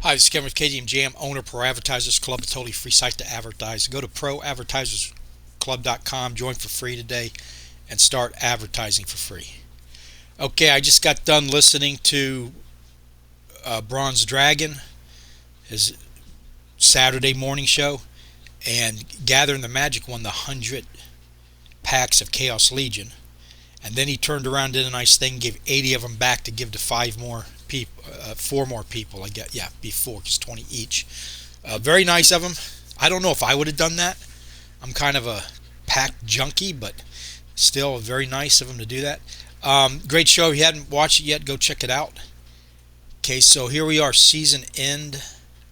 Hi, this is Kevin with KGMJAM, owner of Pro Advertisers Club, a totally free site to advertise. Go to proadvertisersclub.com, join for free today, and start advertising for free. Okay, I just got done listening to Bronze Dragon, his Saturday morning show, and Gathering the Magic won the 100 packs of Chaos Legion. And then he turned around, did a nice thing, gave 80 of them back to give to four more people. I get, yeah, be four, because 20 each. Very nice of him. I don't know if I would have done that. I'm kind of a pack junkie, but still very nice of him to do that. Great show. If you hadn't watched it yet, go check it out. Okay, so here we are, season end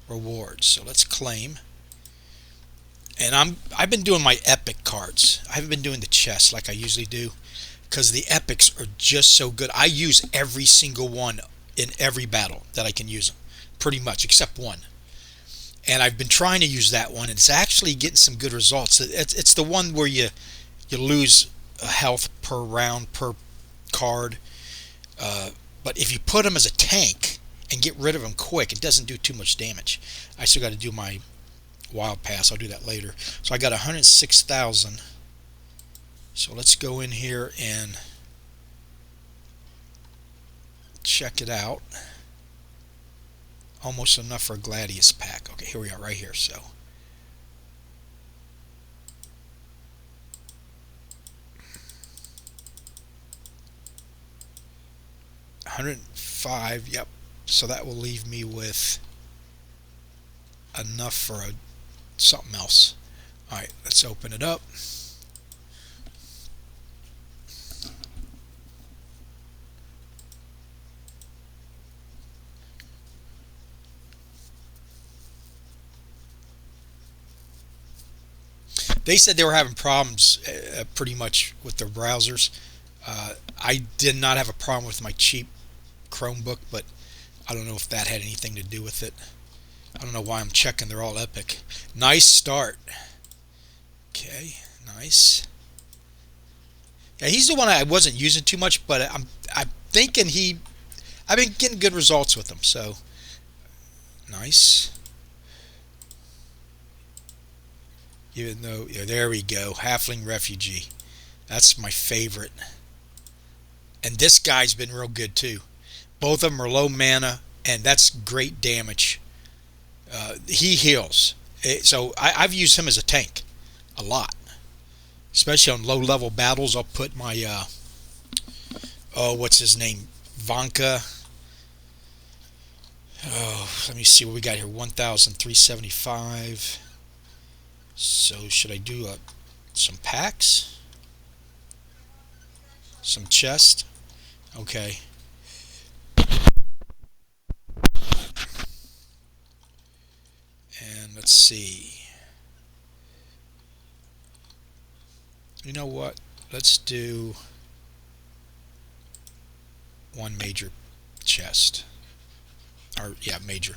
rewards. So let's claim. And I've been doing my epic cards. I haven't been doing the chests like I usually do, because the epics are just so good. I use every single one in every battle that I can use them, pretty much, except one. And I've been trying to use that one, and it's actually getting some good results. It's the one where you lose health per round, per card. But if you put them as a tank and get rid of them quick, it doesn't do too much damage. I still got to do my wild pass. I'll do that later. So I got 106,000. So let's go in here and check it out. Almost enough for a Gladius pack. Okay, here we are right here. So 105. Yep. So that will leave me with enough for something else. Alright, let's open it up. They said they were having problems pretty much with their browsers. I did not have a problem with my cheap Chromebook, but I don't know if that had anything to do with it. I don't know why I'm checking. They're all epic. Nice start. Okay, nice. Yeah, he's the one I wasn't using too much, but I'm thinking I've been getting good results with him. So nice. Even though, yeah, there we go. Halfling Refugee. That's my favorite. And this guy's been real good too. Both of them are low mana, and that's great damage. He heals. So I've used him as a tank a lot. Especially on low level battles, I'll put my, what's his name? Vanka. Oh, let me see what we got here. 1,375. So should I do some packs? Some chest? Okay. And let's see. You know what? Let's do one major chest. Or, yeah, major.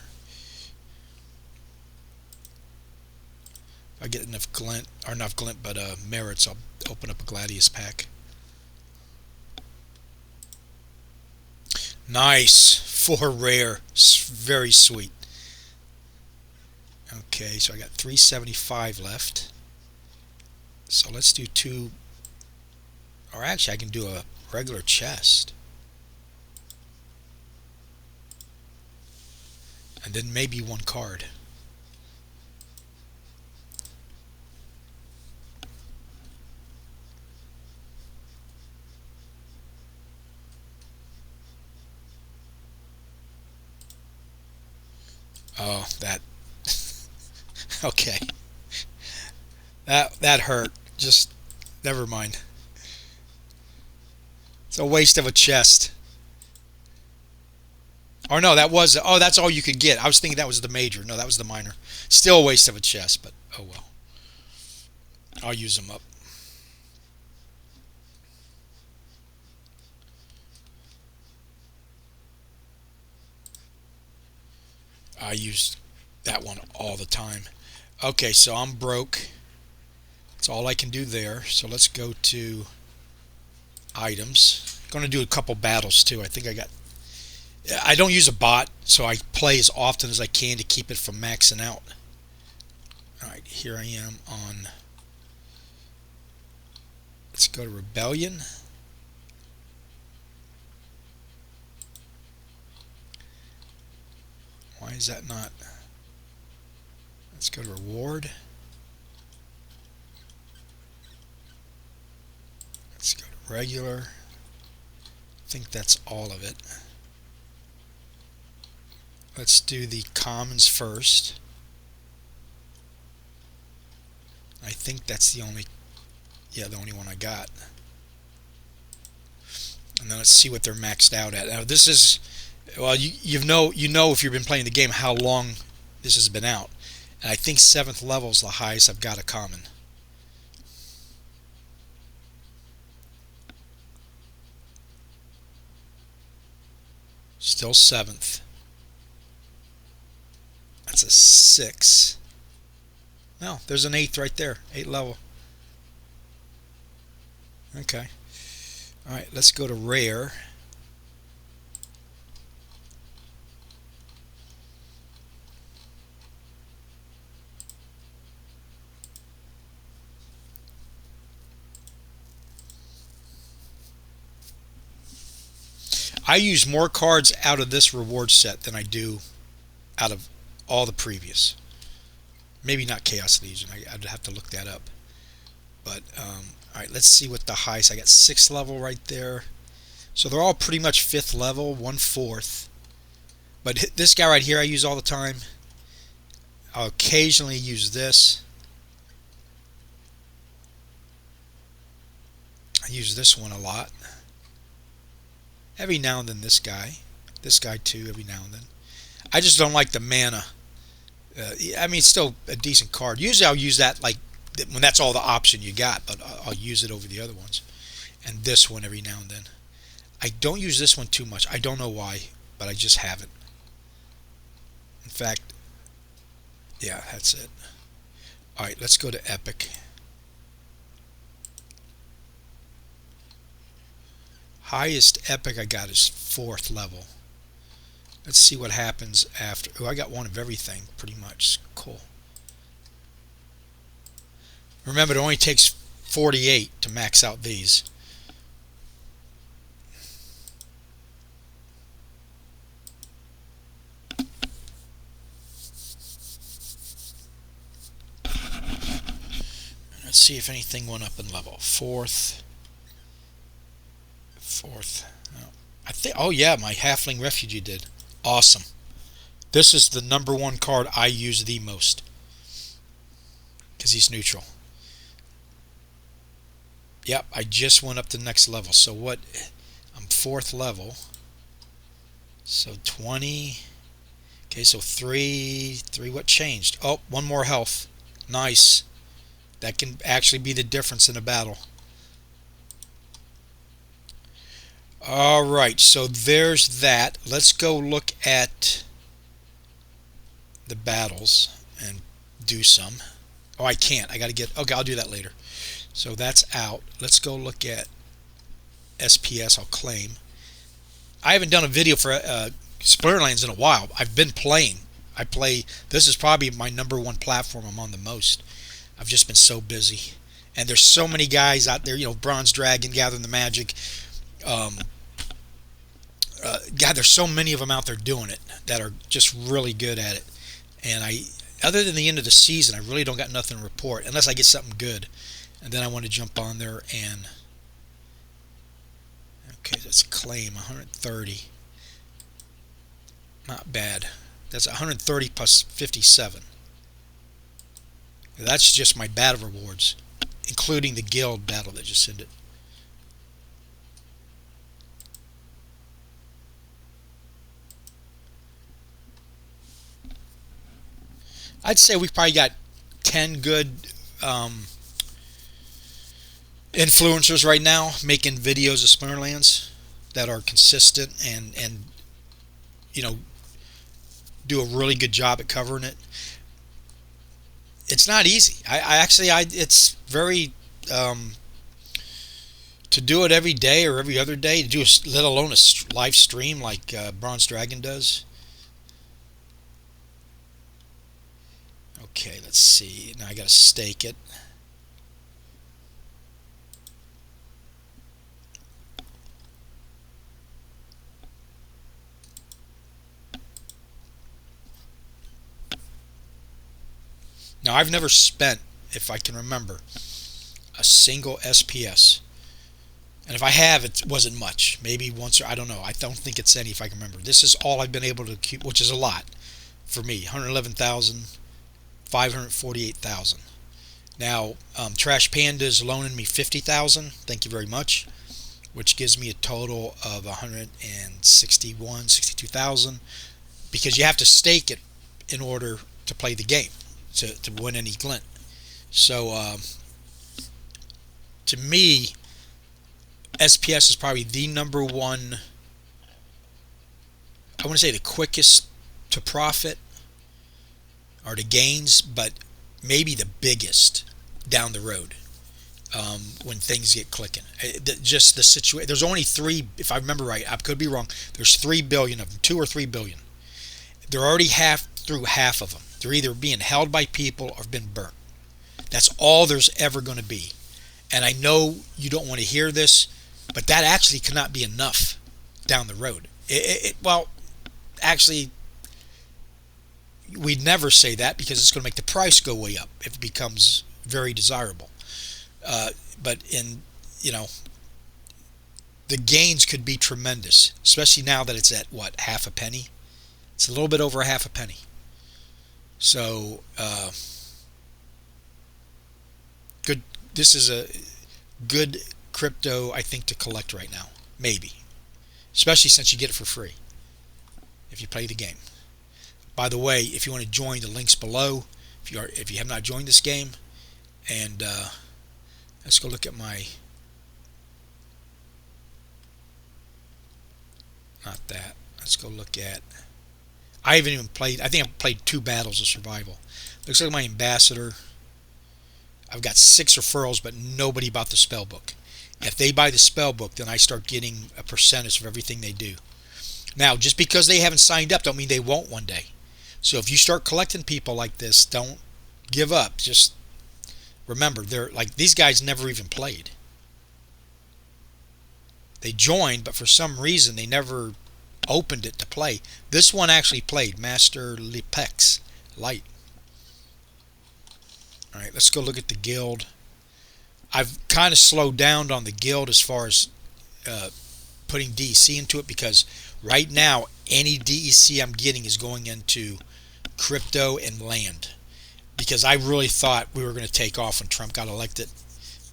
If I get enough glint, or not glint, but merits, I'll open up a Gladius pack. Nice. 4 rare. Very sweet. Okay, so I got 375 left. So let's do 2, or actually I can do a regular chest. And then maybe 1 card. Oh, that. Okay. That hurt. Just never mind. It's a waste of a chest. Or no, that was. Oh, that's all you could get. I was thinking that was the major. No, that was the minor. Still a waste of a chest, but oh well. I'll use them up. I use that one all the time. Okay, so I'm broke. That's all I can do there. So let's go to items. Going to do a couple battles too. I think I got I don't use a bot, so I play as often as I can to keep it from maxing out. Alright, here I am on, let's go to Rebellion. Why is that not? Let's go to Reward. Let's go to Regular. I think that's all of it. Let's do the commons first. I think that's the only, yeah, the only one I got. And then let's see what they're maxed out at. Now this is, well, you know if you've been playing the game how long this has been out. And I think 7th level is the highest I've got a common. Still 7th. That's a 6. No, there's an 8th right there. 8 level. Okay. Alright, let's go to Rare. I use more cards out of this reward set than I do out of all the previous. Maybe not Chaos Legion. I'd have to look that up. But alright, let's see what the highest. I got 6th level right there. So they're all pretty much 5th level, 1/4. But this guy right here I use all the time. I'll occasionally use this. I use this one a lot. Every now and then this guy too, every now and then. I just don't like the mana. I mean, it's still a decent card. Usually I'll use that like when that's all the option you got, but I'll use it over the other ones. And this one every now and then. I don't use this one too much. I don't know why, but I just haven't. In fact, yeah, that's it. Alright, let's go to Epic. Highest Epic I got is 4th level. Let's see what happens after. Oh, I got one of everything, pretty much. Cool. Remember, it only takes 48 to max out these. Let's see if anything went up in level. 4th. No. I think. Oh yeah, my Halfling Refugee did. Awesome. This is the #1 card I use the most because he's neutral. Yep, I just went up to the next level. So what? I'm 4th level. So 20. Okay, so 3. What changed? Oh, 1 more health. Nice. That can actually be the difference in a battle. Alright, so there's that. Let's go look at the battles and do some. Oh, I can't. I gotta get. Okay, I'll do that later. So that's out. Let's go look at SPS. I'll claim. I haven't done a video for Splinterlands in a while. I've been playing. I play. This is probably my #1 platform I'm on the most. I've just been so busy. And there's so many guys out there, you know, Bronze Dragon, Gathering the Magic. God, there's so many of them out there doing it that are just really good at it. And other than the end of the season, I really don't got nothing to report unless I get something good. And then I want to jump on there and, okay, that's claim 130. Not bad. That's 130 plus 57. That's just my battle rewards, including the guild battle that just ended. I'd say we've probably got 10 good influencers right now making videos of Splinterlands that are consistent and you know, do a really good job at covering it. It's not easy. It's very to do it every day or every other day, to do let alone a live stream like Bronze Dragon does. Okay, let's see. Now I got to stake it. Now I've never spent, if I can remember, a single SPS. And if I have, it wasn't much. Maybe once, or I don't know. I don't think it's any, if I can remember. This is all I've been able to keep, which is a lot for me. 111,000, 548,000. Now, Trash Panda is loaning me 50,000. Thank you very much. Which gives me a total of 62,000. Because you have to stake it in order to play the game, to win any glint. So, to me, SPS is probably the number one, I want to say the quickest to profit or to gains, but maybe the biggest down the road when things get clicking. Just the situation. There's only 3, if I remember right, I could be wrong, there's 3 billion of them, 2 or 3 billion. They're already through half of them. They're either being held by people or been burnt. That's all there's ever going to be. And I know you don't want to hear this, but that actually cannot be enough down the road. Well, actually, we'd never say that because it's going to make the price go way up if it becomes very desirable. But the gains could be tremendous, especially now that it's at what, half a penny. It's a little bit over half a penny. So good. This is a good crypto, I think, to collect right now. Maybe, especially since you get it for free if you play the game. By the way, if you want to join, the links below. If you have not joined this game, and let's go look at my. Not that. Let's go look at. I haven't even played. I think I've played 2 battles of survival. Looks like my ambassador. I've got 6 referrals, but nobody bought the spell book. If they buy the spell book, then I start getting a percentage of everything they do. Now, just because they haven't signed up, don't mean they won't one day. So if you start collecting people like this, don't give up. Just remember, they're like, these guys never even played. They joined, but for some reason they never opened it to play. This one actually played, Master Lipex Light. Alright, let's go look at the guild. I've kind of slowed down on the guild as far as putting DEC into it, because right now any DEC I'm getting is going into crypto and land, because I really thought we were going to take off when Trump got elected,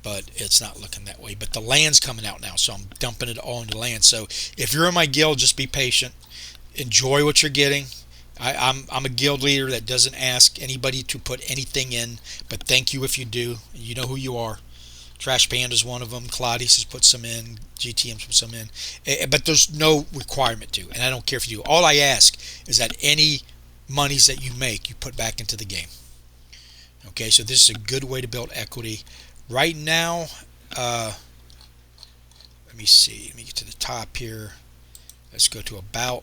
but it's not looking that way. But the land's coming out now, so I'm dumping it all into land. So if you're in my guild, just be patient, enjoy what you're getting. I'm a guild leader that doesn't ask anybody to put anything in, but thank you if you do. You know who you are. Trash Panda's one of them. Claudius has put some in. GTM's put some in. But there's no requirement to, and I don't care if you do. All I ask is that any monies that you make, you put back into the game. Okay, so this is a good way to build equity. Right now, let me see. Let me get to the top here. Let's go to about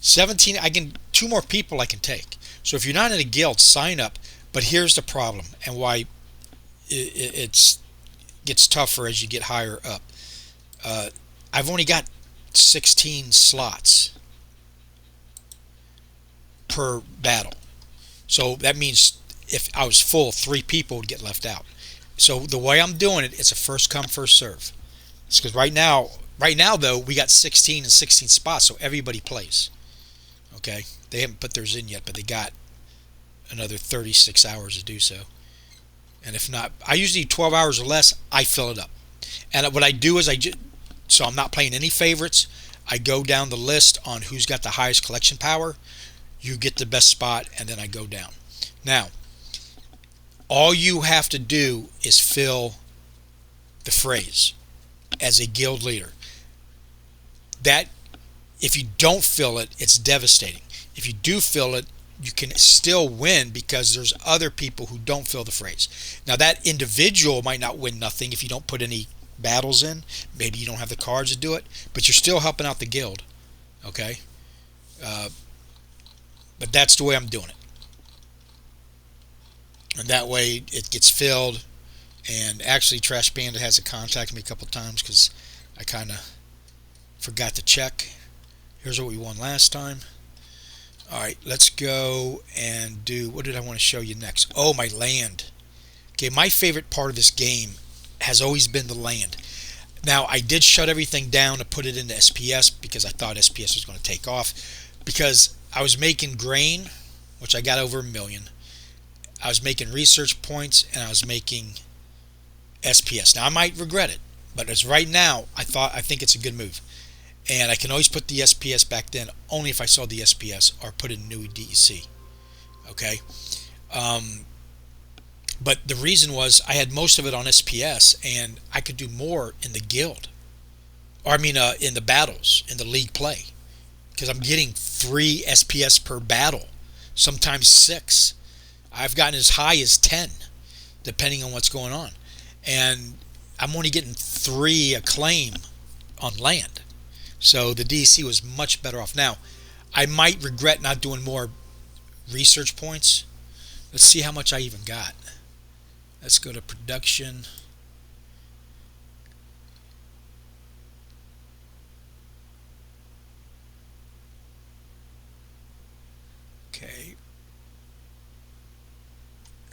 17. I can 2 more people I can take. So if you're not in a guild, sign up. But here's the problem, and why it gets tougher as you get higher up. I've only got 16 slots per battle. So that means if I was full, 3 people would get left out. So the way I'm doing it, it's a first come, first serve. It's because right now though, we got 16 and 16 spots, so everybody plays. Okay, they haven't put theirs in yet, but they got another 36 hours to do so. And if not, I usually need 12 hours or less. I fill it up, and what I do is so I'm not playing any favorites. I go down the list on who's got the highest collection power. You get the best spot, and then I go down. Now, all you have to do is fill the phrase as a guild leader. That, if you don't fill it, it's devastating. If you do fill it, you can still win because there's other people who don't fill the phrase. Now that individual might not win nothing if you don't put any battles in. Maybe you don't have the cards to do it, but you're still helping out the guild. Okay, but that's the way I'm doing it, and that way it gets filled. And actually, Trash Bandit has contacted me a couple times because I kind of forgot to check. Here's what we won last time. Alright, let's go and do, what did I want to show you next? Oh, my land. Okay, my favorite part of this game has always been the land. Now, I did shut everything down to put it into SPS because I thought SPS was going to take off. Because I was making grain, which I got over 1 million. I was making research points, and I was making SPS. Now, I might regret it, but as right now, I think it's a good move. And I can always put the SPS back then only if I saw the SPS or put in new DEC. Okay? But the reason was I had most of it on SPS and I could do more in the guild. Or I mean in the battles, in the league play. Because I'm getting 3 SPS per battle. Sometimes 6. I've gotten as high as 10, depending on what's going on. And I'm only getting 3 acclaim on land. So the DEC was much better off. Now, I might regret not doing more research points. Let's see how much I even got. Let's go to production. Okay.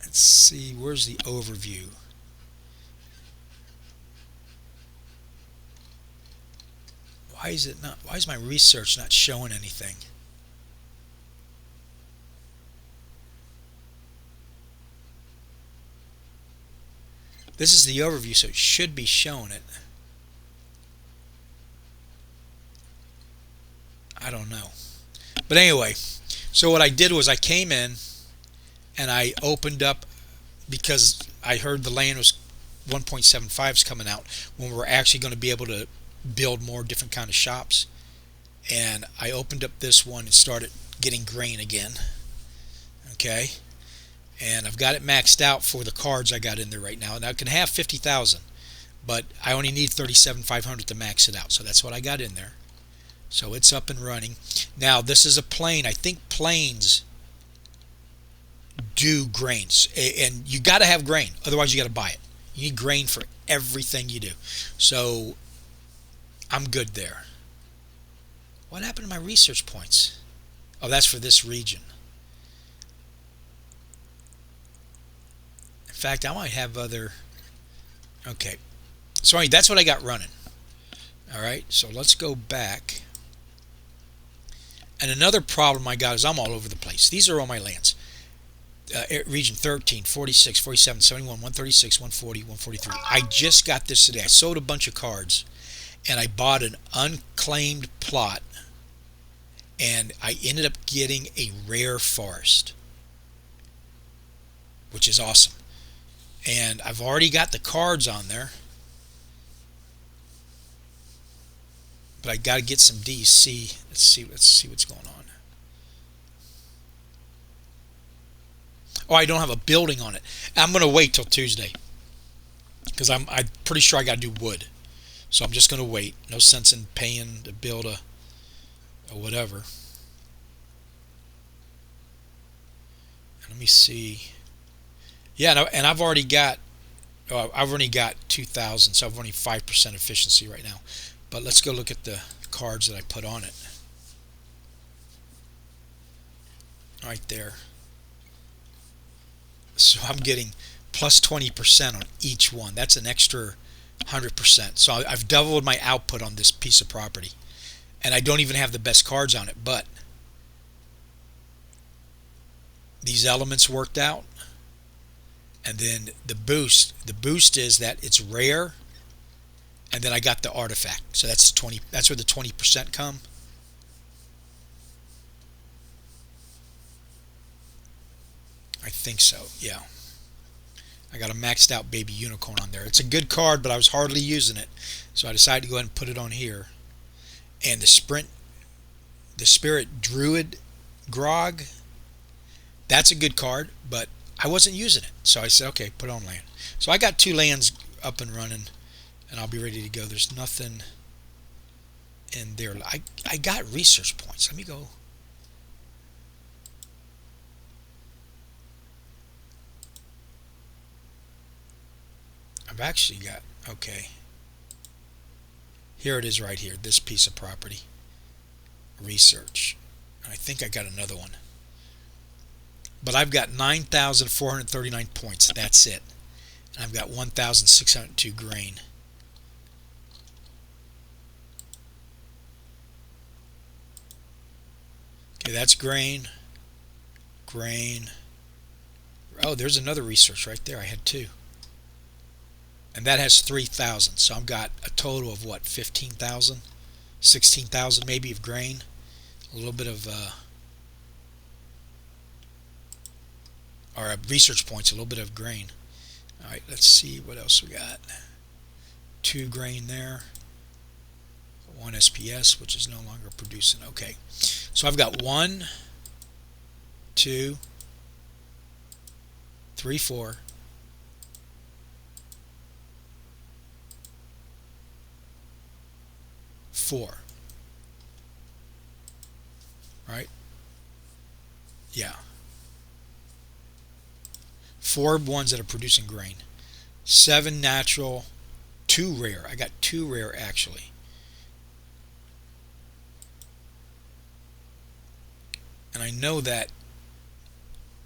Let's see, where's the overview? Why is my research not showing anything? This is the overview, so it should be showing it. I don't know. But anyway, so what I did was I came in and I opened up, because I heard the land was 1.75s coming out when we're actually going to be able to build more different kind of shops. And I opened up this one and started getting grain again. Okay, and I've got it maxed out for the cards I got in there right now. Now I can have 50,000, but I only need 37,500 to max it out, so that's what I got in there. So it's up and running. Now this is a plane. I think planes do grains, and you got to have grain, otherwise you got to buy it. You need grain for everything you do. So I'm good there. What happened to my research points? Oh, that's for this region. In fact, I might have other. Okay, so anyway, that's what I got running. Alright, so let's go back. And another problem I got is I'm all over the place. These are all my lands. Region 13, 46, 47, 71, 136, 140, 143. I just got this today. I sold a bunch of cards and I bought an unclaimed plot, and I ended up getting a rare forest, which is awesome. And I've already got the cards on there, but I got to get some DC. Let's see what's going on. Oh, I don't have a building on it. I'm going to wait till Tuesday because I'm pretty sure I got to do wood. So I'm just going to wait. No sense in paying to build a whatever. And let me see. Yeah, and I've already got 2,000, so I've only 5% efficiency right now. But let's go look at the cards that I put on it. Right there. So I'm getting plus 20% on each one. That's an extra 100%. So I've doubled my output on this piece of property. And I don't even have the best cards on it, but these elements worked out. And then the boost is that it's rare, and then I got the artifact. So that's 20. That's where the 20% come. I think so, yeah. I got a maxed out baby unicorn on there. It's a good card, but I was hardly using it, so I decided to go ahead and put it on here. And the spirit druid grog, That's a good card, but I wasn't using it. So I said, okay, put it on land. So I got 2 lands up and running, and I'll be ready to go. There's nothing in there. I got research points. Let me go. I've actually got, okay. Here it is right here, this piece of property. Research. I think I got another one. But I've got 9,439 points. That's it. And I've got 1,602 grain. Okay, that's grain. Grain. Oh, there's another research right there. I had 2. And that has 3,000. So I've got a total of what, 15,000? 16,000 maybe of grain. A little bit of or research points, a little bit of grain. Alright, let's see what else we got. 2 grain there. 1 SPS, which is no longer producing. Okay, so I've got 1, 2, 3, 4, 4. Right? Yeah. 4 ones that are producing grain. 7 natural, 2 rare. I got 2 rare actually. And I know that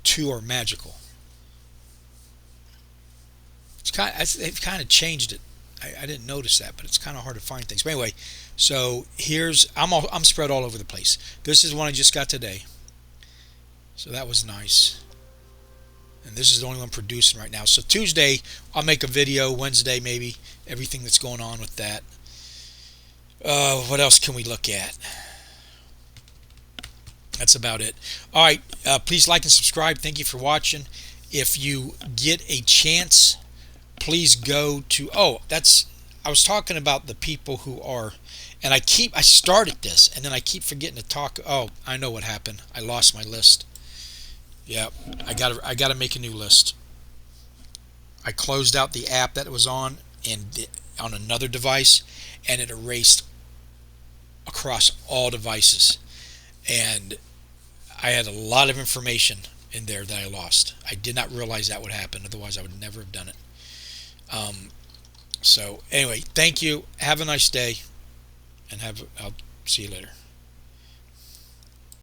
2 are magical. They've kind of changed it. I didn't notice that, but it's kind of hard to find things. But anyway, so here's I'm spread all over the place. This is one I just got today, so that was nice. And this is the only one producing right now. So Tuesday I'll make a video. Wednesday maybe everything that's going on with that. What else can we look at? That's about it. All right, please like and subscribe. Thank you for watching. If you get a chance, please go to, I was talking about the people who are, and I started this and then I keep forgetting to talk. Oh, I know what happened. I lost my list. Yeah, I gotta make a new list. I closed out the app that it was on on another device, and it erased across all devices. And I had a lot of information in there that I lost. I did not realize that would happen. Otherwise, I would never have done it. So anyway, thank you. Have a nice day, and I'll see you later.